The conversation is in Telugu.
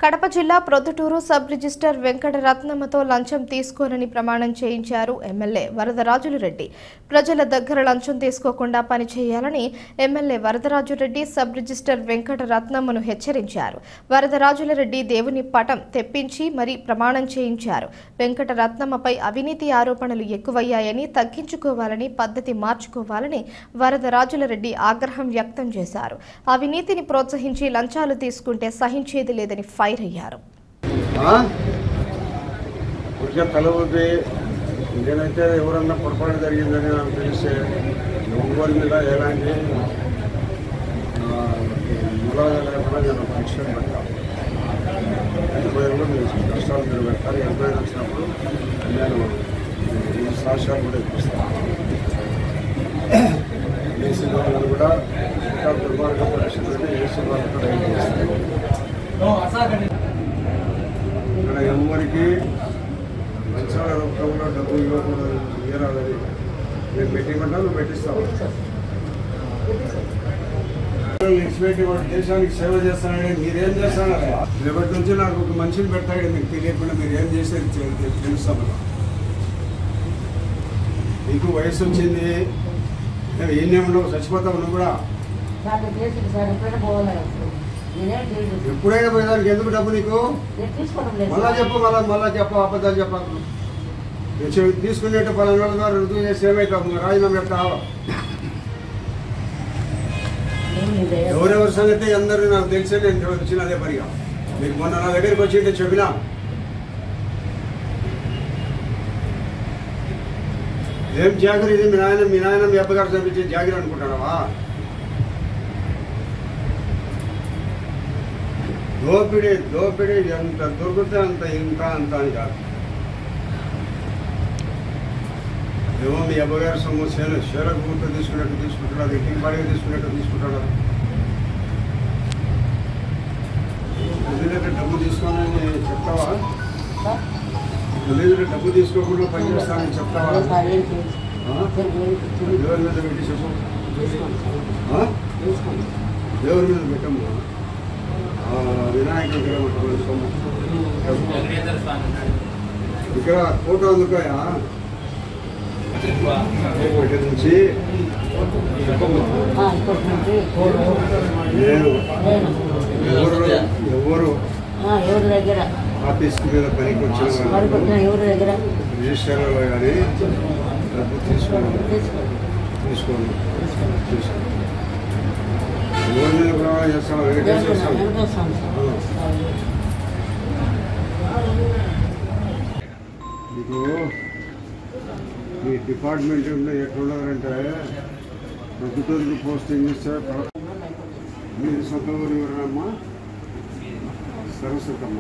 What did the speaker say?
కడప జిల్లా ప్రొద్దుటూరు సబ్ రిజిస్టర్ వెంకటరత్నమ్మతో లంచం తీసుకోనని ప్రమాణం చేయించారు ఎమ్మెల్యే వరదరాజులరెడ్డి. ప్రజల దగ్గర లంచం తీసుకోకుండా పనిచేయాలని ఎమ్మెల్యే వరదరాజులరెడ్డి సబ్ రిజిస్టర్ వెంకటరత్నమ్మను హెచ్చరించారు. వరదరాజులరెడ్డి దేవుని పటం తెప్పించి మరీ ప్రమాణం చేయించారు. వెంకటరత్నమ్మపై అవినీతి ఆరోపణలు ఎక్కువయ్యాయని, తగ్గించుకోవాలని, పద్ధతి మార్చుకోవాలని వరదరాజులరెడ్డి ఆగ్రహం వ్యక్తం చేశారు. అవినీతిని ప్రోత్సహించి లంచాలు తీసుకుంటే సహించేది లేదని ఫైర్ అయ్యారు. నేనైతే ఎవరన్నా పొరపాటు జరిగిందని నాకు తెలిస్తే ఎవరి మీద ఎలాంటి లేకుండా నేను పరీక్షలు పెట్టాను. కష్టాలు మీరు పెట్టాలి. ఎంక్వైరీ వచ్చినప్పుడు నేను ఈ సాక్ష్యాలు కూడా ఇప్పిస్తాను. ఏసీ వాళ్ళని కూడా ఇంకా దుర్మార్గ పరిస్థితుల్లో ఏసీ వాళ్ళు కూడా ఏం చేస్తారు. ఇక్కడ ఎవరికి మంచాల రూపంలో డబ్బు ఇవ్వకూడదు, ఇవ్వరాదని నేను పెట్టిమంటా నువ్వు పెట్టిస్తావు. ఇచ్చిపెట్టి వాడు దేశానికి సేవ చేస్తానని మీరేం చేస్తాను రేపటి నుంచి నాకు ఒక మనిషిని పెడతాడు. మీకు తెలియకుండా మీరు ఏం చేసేది తెలుస్తాము. నీకు వయసు వచ్చింది, ఏం చచ్చిపోతావు నువ్వు కూడా. ఎప్పుడైనా పోయేదానికి ఎందుకు డబ్బు నీకు? మళ్ళా చెప్పు అబద్ధాలు చెప్పాలి. తీసుకునేట్టు 10 రోజుల ద్వారా రుజువు చేసి ఏమైతావు? రాజీనామా చెప్తావు. ఎవరెవరి సంగతి అందరూ నాకు తెలిసే నేను వచ్చిన అదే పనిగా. మీకు మొన్న నా దగ్గరికి వచ్చి చెప్పినా ఏం జాగిరి ఇది? మీ నాయన మీ అబ్బగారు చంపించే జాగిరి అనుకుంటున్నావా? దోపిడీ ఎంత దొరికితే అంత అంత అని కాదు. ఏమో మీ అబ్బగారి సొమ్ము షేరకు గుర్తు తీసుకున్నట్టు తీసుకుంటున్నాడు, ఇంటికి బాగా తీసుకున్నట్టు తీసుకుంటాడు. ఎందుకంటే డబ్బు తీసుకోవాలని చెప్తావా? ఎందుకంటే డబ్బు తీసుకోకుండా పనిచేస్తానని చెప్తావా? దేవుడి మీద పెట్టి చెప్పు. దేవుడి మీద పెట్టమ్మా. వినాయకుడి సొమ్ము ఇక్కడ ఫోటో అందుకోయా నుంచి ఎవరు దగ్గర ఆఫీస్ మీద పనికి వచ్చిన ఎవరి దగ్గర రిజిస్టర్లో కానీ డబ్బు తీసుకోండి. ఎవరి మీద ప్రమాణం చేస్తాను? మీకు మీ డిపార్ట్మెంట్ ఎట్లున్నారంటే ప్రొద్దుటూరుకు పోస్టింగ్ ఇస్తే మీరు సొంత ఊరు ఎవరమ్మా? సరస్వతమ్మ.